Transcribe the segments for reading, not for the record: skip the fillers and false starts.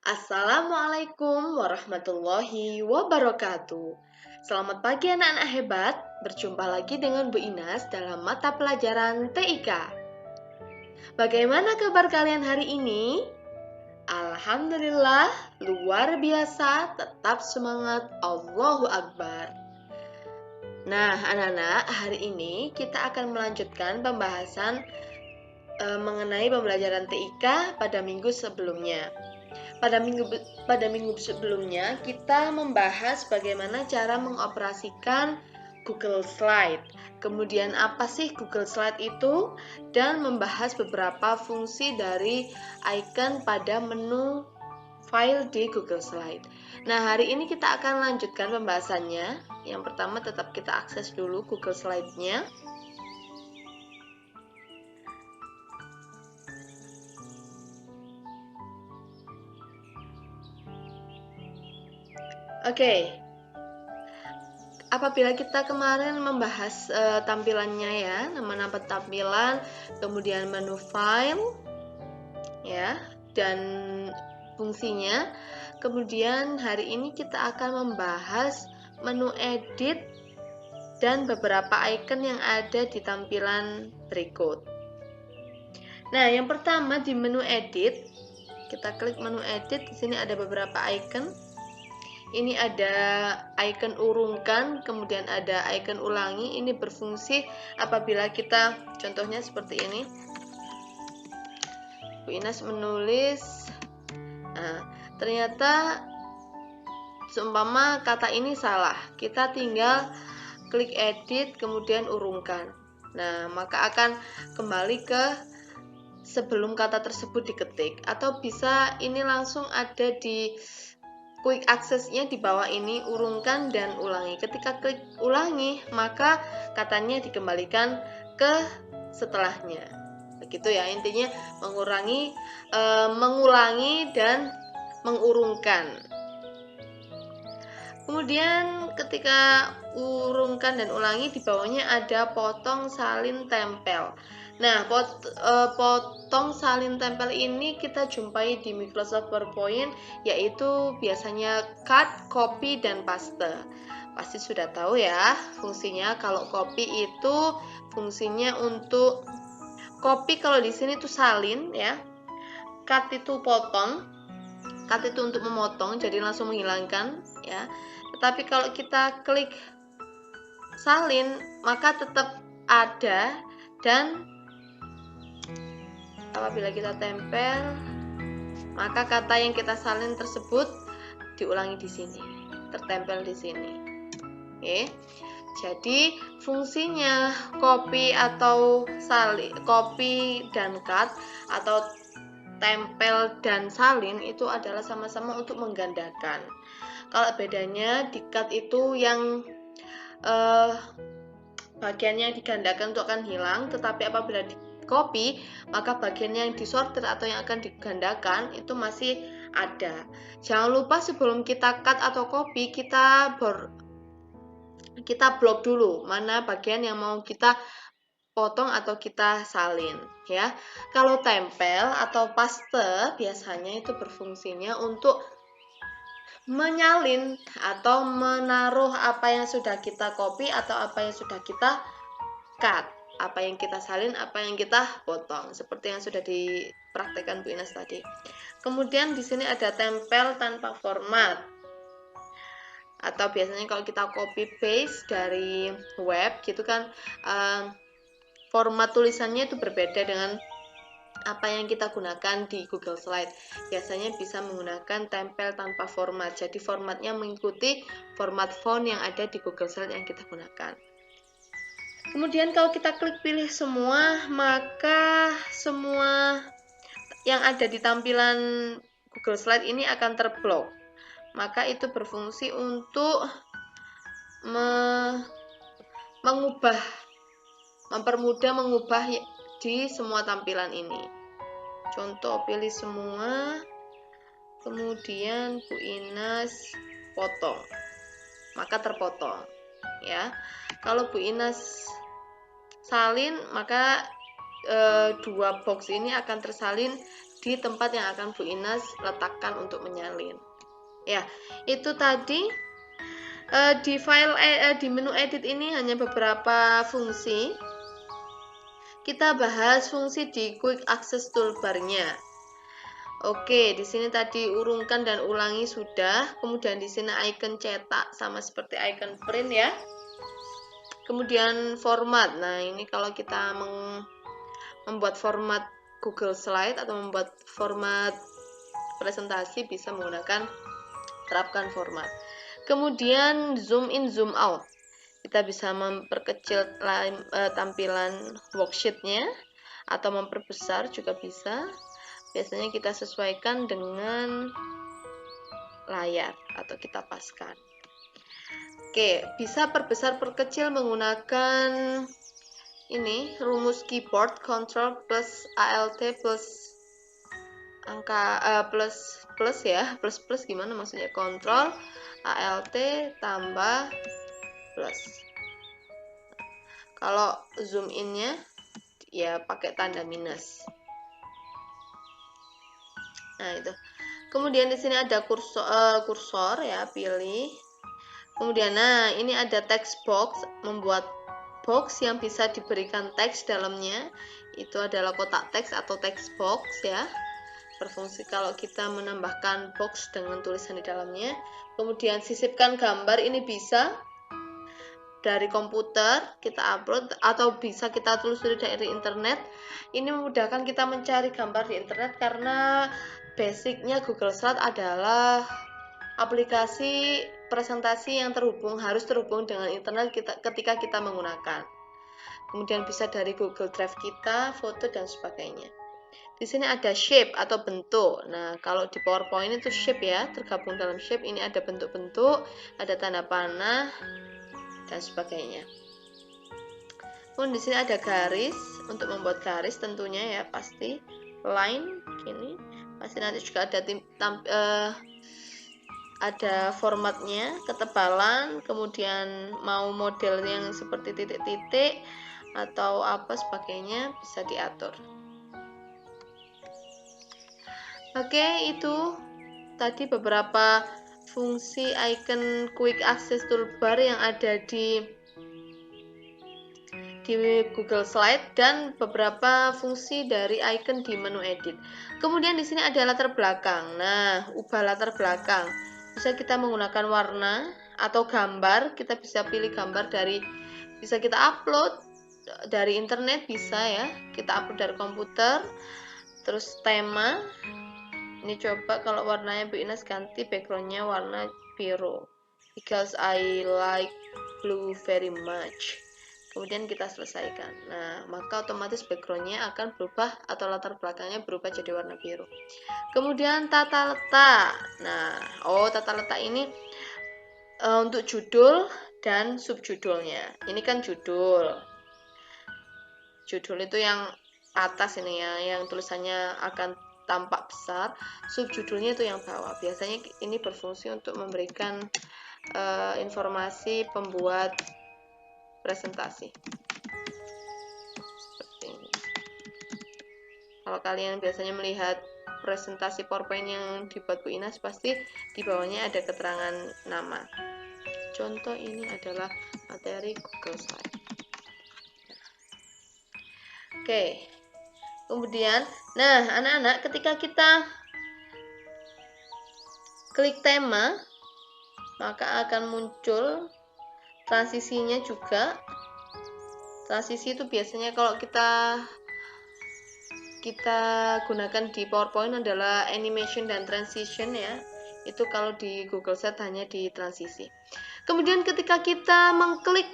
Assalamualaikum warahmatullahi wabarakatuh. Selamat pagi anak-anak hebat. Berjumpa lagi dengan Bu Inas dalam mata pelajaran TIK. Bagaimana kabar kalian hari ini? Alhamdulillah, luar biasa, tetap semangat, Allahu Akbar. Nah, anak-anak, hari ini kita akan melanjutkan pembahasan mengenai pembelajaran TIK pada minggu sebelumnya. Pada minggu sebelumnya kita membahas bagaimana cara mengoperasikan Google Slide. Kemudian apa sih Google Slide itu? Dan membahas beberapa fungsi dari icon pada menu file di Google Slide. Nah, hari ini kita akan lanjutkan pembahasannya. Yang pertama tetap kita akses dulu Google Slide-nya. Oke. Apabila kita kemarin membahas tampilannya ya, nama-nama tampilan, kemudian menu file ya, dan fungsinya. Kemudian hari ini kita akan membahas menu edit dan beberapa icon yang ada di tampilan berikut. Nah, yang pertama di menu edit, kita klik menu edit. Di sini ada beberapa icon. Ini ada icon urungkan, kemudian ada icon ulangi. Ini berfungsi apabila kita, contohnya seperti ini. Bu Inas menulis, nah, ternyata seumpama kata ini salah. Kita tinggal klik edit, kemudian urungkan. Nah, maka akan kembali ke sebelum kata tersebut diketik. Atau bisa ini langsung ada di quick access-nya di bawah ini, urungkan dan ulangi. Ketika klik ulangi, maka katanya dikembalikan ke setelahnya. Begitu ya, intinya mengulangi dan mengurungkan. Kemudian ketika urungkan dan ulangi, di bawahnya ada potong, salin, tempel. Nah, potong, salin, tempel ini kita jumpai di Microsoft PowerPoint, yaitu biasanya cut, copy, dan paste. Pasti sudah tahu ya fungsinya. Kalau copy itu fungsinya untuk copy, kalau di sini tuh salin ya. Cut itu potong. Cut itu untuk memotong, jadi langsung menghilangkan ya. Tetapi kalau kita klik salin, maka tetap ada, dan apabila kita tempel, maka kata yang kita salin tersebut diulangi di sini, tertempel di sini. Oke. Jadi fungsinya copy atau salin, copy dan cut, atau tempel dan salin itu adalah sama-sama untuk menggandakan. Kalau bedanya di cut itu yang bagiannya digandakan itu akan hilang, tetapi apabila di copy, maka bagian yang disortir atau yang akan digandakan itu masih ada. Jangan lupa sebelum kita cut atau copy, kita blok dulu mana bagian yang mau kita potong atau kita salin ya. Kalau tempel atau paste biasanya itu berfungsinya untuk menyalin atau menaruh apa yang sudah kita copy atau apa yang sudah kita cut, apa yang kita salin, apa yang kita potong, seperti yang sudah dipraktekkan Bu Inas tadi. Kemudian di sini ada tempel tanpa format, atau biasanya kalau kita copy paste dari web gitu kan, format tulisannya itu berbeda dengan apa yang kita gunakan di Google Slide. Biasanya bisa menggunakan tempel tanpa format, jadi formatnya mengikuti format font yang ada di Google Slide yang kita gunakan. Kemudian kalau kita klik pilih semua, maka semua yang ada di tampilan Google Slide ini akan terblok. Maka itu berfungsi untuk mempermudah mengubah di semua tampilan ini. Contoh, pilih semua, kemudian Bu Inas potong, maka terpotong ya. Kalau Bu Inas salin, maka dua box ini akan tersalin di tempat yang akan Bu Inas letakkan untuk menyalin. Ya, itu tadi di file di menu edit ini hanya beberapa fungsi. Kita bahas fungsi di Quick Access Toolbar-nya. Oke, di sini tadi urungkan dan ulangi sudah. Kemudian di sini icon cetak sama seperti icon print ya. Kemudian format. Nah, ini kalau kita membuat format Google Slide atau membuat format presentasi bisa menggunakan terapkan format. Kemudian zoom in, zoom out. Kita bisa memperkecil tampilan worksheet-nya atau memperbesar juga bisa. Biasanya kita sesuaikan dengan layar atau kita paskan. Oke, bisa perbesar perkecil menggunakan ini rumus keyboard Ctrl plus Alt plus angka plus ya, plus gimana maksudnya, Ctrl Alt tambah plus. Kalau zoom in-nya ya pakai tanda minus. Nah, itu. Kemudian di sini ada kursor ya, pilih. Kemudian nah, ini ada text box, membuat box yang bisa diberikan teks dalamnya. Itu adalah kotak teks atau text box ya. Berfungsi kalau kita menambahkan box dengan tulisan di dalamnya. Kemudian sisipkan gambar, ini bisa dari komputer kita upload atau bisa kita telusuri dari internet. Ini memudahkan kita mencari gambar di internet karena basicnya Google Slide adalah aplikasi presentasi yang harus terhubung dengan internet ketika kita menggunakan. Kemudian bisa dari Google Drive kita, foto dan sebagainya. Di sini ada shape atau bentuk. Nah, kalau di PowerPoint itu shape ya, tergabung dalam shape. Ini ada bentuk-bentuk, ada tanda panah dan sebagainya. Kemudian di sini ada garis untuk membuat garis tentunya ya, pasti line gini. Pasti nanti juga ada formatnya, ketebalan, kemudian mau model yang seperti titik-titik atau apa sebagainya bisa diatur. Oke, itu tadi beberapa fungsi icon Quick Access Toolbar yang ada di Google Slide dan beberapa fungsi dari icon di menu edit. Kemudian di sini ada latar belakang. Nah, ubah latar belakang. Bisa kita menggunakan warna atau gambar. Kita bisa pilih gambar bisa kita upload dari internet bisa ya. Kita upload dari komputer. Terus tema. Ini coba kalau warnanya Bu Inas ganti backgroundnya warna biru. Because I like blue very much. Kemudian kita selesaikan. Nah, maka otomatis backgroundnya akan berubah atau latar belakangnya berubah jadi warna biru. Kemudian tata letak. Nah, tata letak ini untuk judul dan subjudulnya. Ini kan judul. Judul itu yang atas ini ya, yang tulisannya akan tampak besar. Subjudulnya itu yang bawah. Biasanya ini berfungsi untuk memberikan informasi pembuat presentasi seperti ini. Kalau kalian biasanya melihat presentasi PowerPoint yang dibuat Bu Inas, pasti di bawahnya ada keterangan nama. Contoh ini adalah materi Google Slide. Oke. Kemudian, nah anak-anak, ketika kita klik tema, maka akan muncul transisinya juga. Transisi itu biasanya kalau kita gunakan di PowerPoint adalah animation dan transition ya. Itu kalau di Google Slide hanya di transisi. Kemudian ketika kita mengklik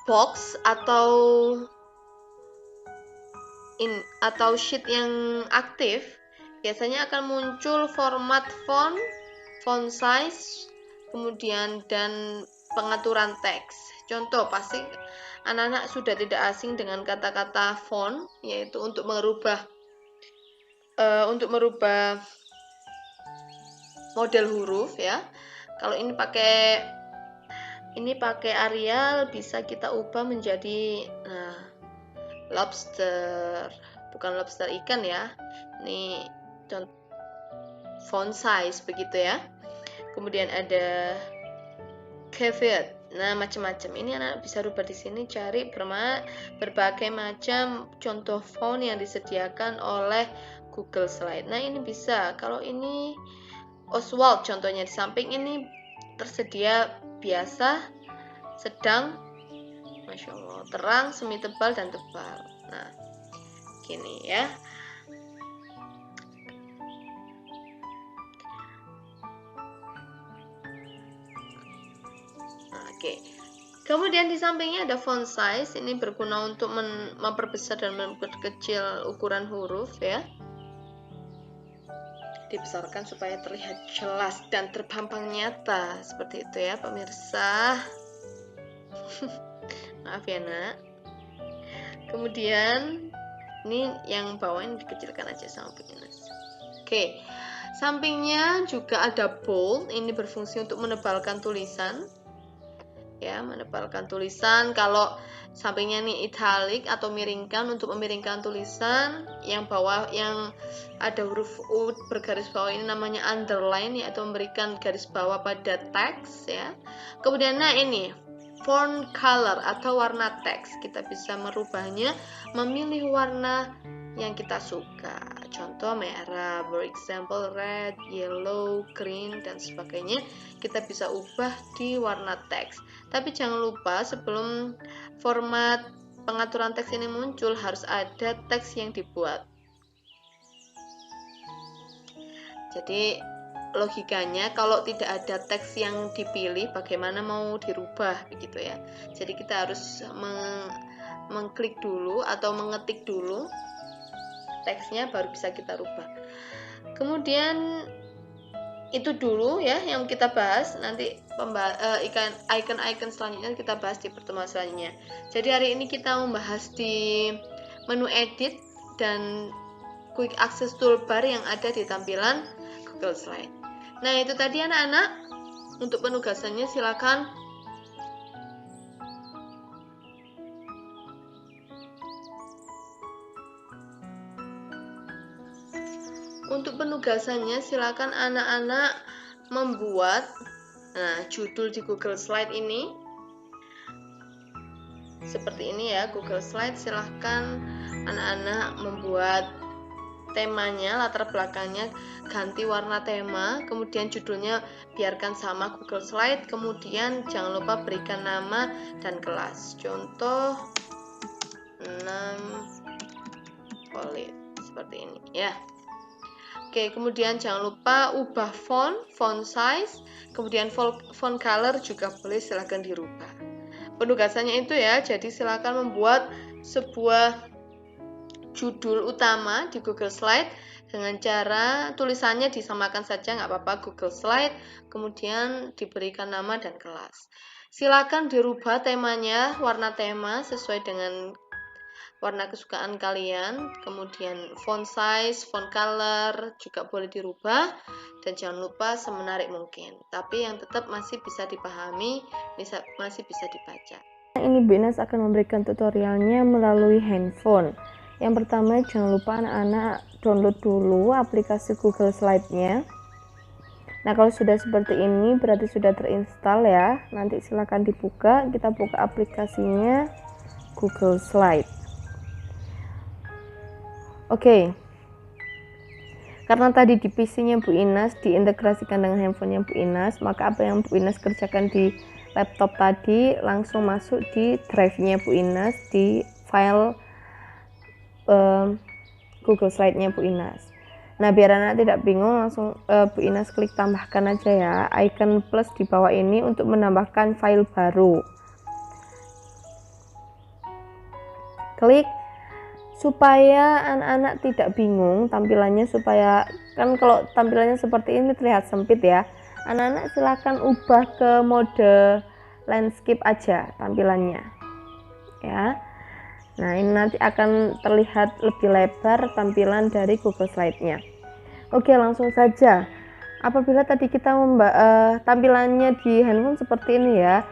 box atau sheet yang aktif, biasanya akan muncul format font size, kemudian dan pengaturan teks. Contoh, pasti anak-anak sudah tidak asing dengan kata-kata font, yaitu untuk merubah model huruf ya. Kalau ini pakai Arial, bisa kita ubah menjadi lobster, bukan lobster ikan ya. Ini contoh font size begitu ya. Kemudian ada caveat. Nah, macam-macam. Ini anak bisa rubah di sini, cari berbagai macam contoh font yang disediakan oleh Google Slide. Nah, ini bisa. Kalau ini Oswald contohnya, di samping ini tersedia biasa, sedang, Masya Allah, terang, semi tebal, dan tebal. Nah, gini ya. Oke. Kemudian di sampingnya ada font size. Ini berguna untuk memperbesar dan memperkecil ukuran huruf ya. Dibesarkan supaya terlihat jelas dan terpampang nyata. Seperti itu ya pemirsa. Maaf ya nak. Kemudian ini yang bawah ini dikecilkan aja sama Bu Ines. Oke. Sampingnya juga ada bold. Ini berfungsi untuk menebalkan tulisan. Ya, menebalkan tulisan. Kalau sampingnya nih italic atau miringkan, untuk memiringkan tulisan. Yang bawah yang ada huruf U bergaris bawah ini namanya underline, yaitu memberikan garis bawah pada teks ya. Kemudian nah ini font color atau warna teks. Kita bisa merubahnya, memilih warna yang kita suka. Contoh merah, for example red, yellow, green, dan sebagainya. Kita bisa ubah di warna teks. Tapi jangan lupa sebelum format pengaturan teks ini muncul harus ada teks yang dibuat. Jadi logikanya kalau tidak ada teks yang dipilih, bagaimana mau dirubah begitu ya. Jadi kita harus mengklik dulu atau mengetik dulu teksnya, baru bisa kita rubah. Kemudian itu dulu ya yang kita bahas. Nanti icon-icon selanjutnya kita bahas di pertemuan selanjutnya. Jadi hari ini kita membahas di menu edit dan quick access toolbar yang ada di tampilan Google Slide. Nah, itu tadi anak-anak. Untuk penugasannya silakan anak-anak membuat judul di Google Slide ini seperti ini ya. Google Slide, silahkan anak-anak membuat temanya, latar belakangnya ganti warna tema, kemudian judulnya biarkan sama Google Slide, kemudian jangan lupa berikan nama dan kelas. Contoh 6 polit seperti ini ya. Oke, kemudian jangan lupa ubah font size, kemudian font color juga boleh, silahkan dirubah. Penugasannya itu ya, jadi silahkan membuat sebuah judul utama di Google Slide dengan cara tulisannya disamakan saja, nggak apa-apa, Google Slide, kemudian diberikan nama dan kelas. Silahkan dirubah temanya, warna tema sesuai dengan warna kesukaan kalian, kemudian font size, font color juga boleh dirubah, dan jangan lupa semenarik mungkin, tapi yang tetap masih bisa dipahami, masih bisa dibaca. Ini Bu Ines akan memberikan tutorialnya melalui handphone. Yang pertama, jangan lupa anak-anak download dulu aplikasi Google Slide-nya. Nah, kalau sudah seperti ini berarti sudah terinstall ya. Nanti silakan dibuka, kita buka aplikasinya Google Slide. Oke. Karena tadi di PC-nya Bu Ines diintegrasikan dengan handphonenya Bu Ines, maka apa yang Bu Ines kerjakan di laptop tadi langsung masuk di drive-nya Bu Ines di file Google Slide-nya Bu Ines. Nah, biar anak tidak bingung, langsung Bu Ines klik tambahkan aja ya, icon plus di bawah ini untuk menambahkan file baru. Klik supaya anak-anak tidak bingung tampilannya, supaya kan kalau tampilannya seperti ini terlihat sempit ya. Anak-anak silakan ubah ke mode landscape aja tampilannya ya. Nah, ini nanti akan terlihat lebih lebar tampilan dari Google Slide-nya. Oke, langsung saja. Apabila tadi kita tampilannya di handphone seperti ini ya,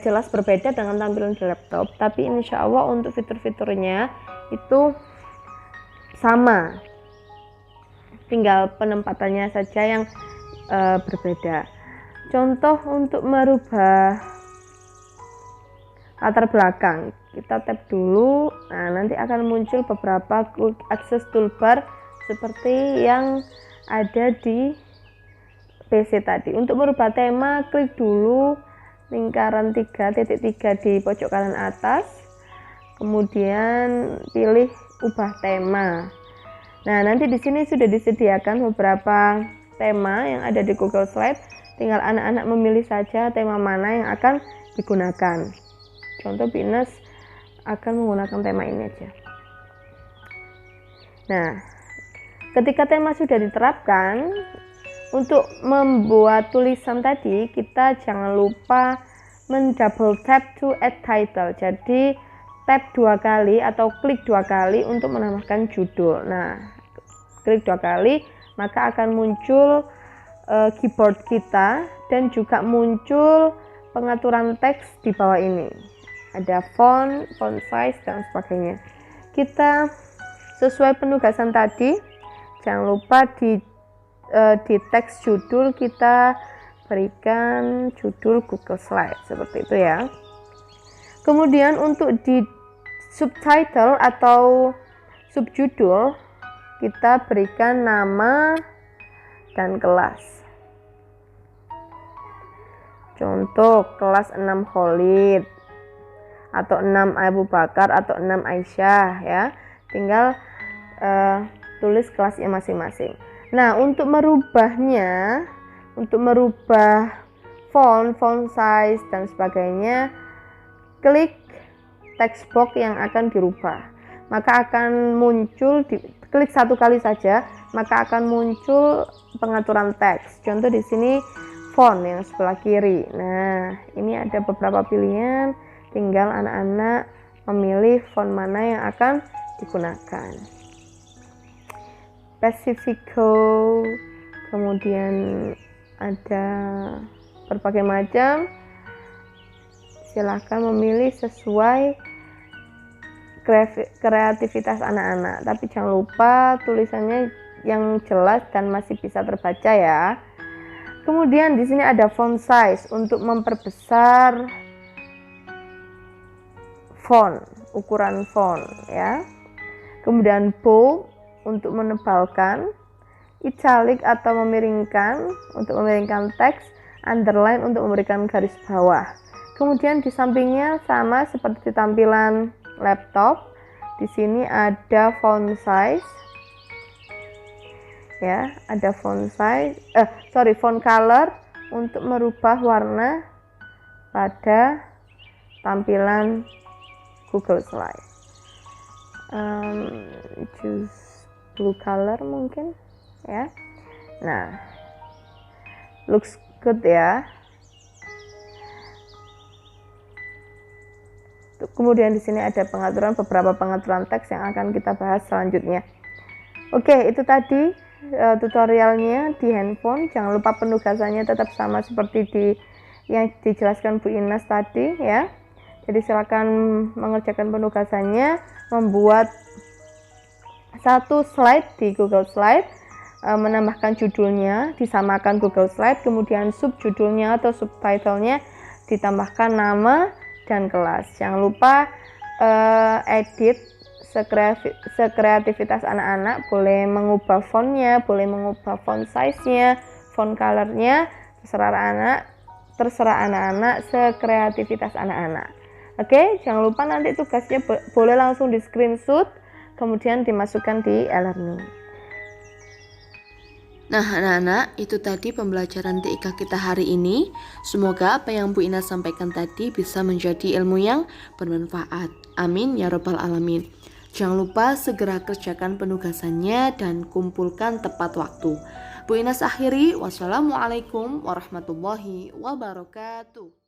jelas berbeda dengan tampilan di laptop. Tapi insya Allah untuk fitur-fiturnya itu sama, tinggal penempatannya saja yang berbeda. Contoh untuk merubah latar belakang, kita tap dulu. Nah, nanti akan muncul beberapa quick access toolbar seperti yang ada di PC tadi. Untuk merubah tema, klik dulu lingkaran 3 di pojok kanan atas, kemudian pilih ubah tema. Nah, nanti di sini sudah disediakan beberapa tema yang ada di Google Slide, tinggal anak-anak memilih saja tema mana yang akan digunakan. Contoh Bu Ines akan menggunakan tema ini aja. Nah, ketika tema sudah diterapkan, untuk membuat tulisan tadi kita jangan lupa double tap to add title. Jadi tap 2 kali atau klik 2 kali untuk menambahkan judul. Nah, klik 2 kali maka akan muncul keyboard kita dan juga muncul pengaturan teks di bawah ini. Ada font size dan sebagainya. Kita sesuai penugasan tadi, jangan lupa di teks judul kita berikan judul Google Slide seperti itu ya. Kemudian untuk di subtitle atau subjudul kita berikan nama dan kelas. Contoh kelas 6 Khalid atau 6 Abu Bakar atau 6 Aisyah ya. Tinggal tulis kelasnya masing-masing. Nah, untuk merubahnya, untuk merubah font size dan sebagainya, klik text box yang akan dirubah. Maka akan muncul, klik 1 kali saja, maka akan muncul pengaturan teks. Contoh di sini font yang sebelah kiri. Nah, ini ada beberapa pilihan, tinggal anak-anak memilih font mana yang akan digunakan. Pacifico, kemudian ada berbagai macam. Silahkan memilih sesuai kreativitas anak-anak, tapi jangan lupa tulisannya yang jelas dan masih bisa terbaca ya. Kemudian di sini ada font size untuk memperbesar font, ukuran font ya. Kemudian bold untuk menebalkan, italic atau memiringkan untuk memiringkan teks, underline untuk memberikan garis bawah. Kemudian di sampingnya sama seperti di tampilan laptop. Di sini ada font size. Ya, ada font color untuk merubah warna pada tampilan Google Slide. Choose blue color mungkin ya. Nah, looks good ya. Kemudian di sini ada beberapa pengaturan teks yang akan kita bahas selanjutnya. Oke, itu tadi tutorialnya di handphone. Jangan lupa penugasannya tetap sama seperti yang dijelaskan Bu Ines tadi ya. Jadi silakan mengerjakan penugasannya, membuat 1 slide di Google Slide, menambahkan judulnya, disamakan Google Slide, kemudian subjudulnya atau subtitlenya ditambahkan nama dan kelas. Jangan lupa edit sekreativitas anak-anak, boleh mengubah fontnya, boleh mengubah font size-nya, font color-nya, terserah anak-anak, sekreativitas anak-anak. Oke, jangan lupa nanti tugasnya boleh langsung di screenshot, kemudian dimasukkan di e-learning. Nah anak-anak, itu tadi pembelajaran TIK kita hari ini. Semoga apa yang Bu Ina sampaikan tadi bisa menjadi ilmu yang bermanfaat. Amin ya robbal alamin. Jangan lupa segera kerjakan penugasannya dan kumpulkan tepat waktu. Bu Ina akhiri, wassalamualaikum warahmatullahi wabarakatuh.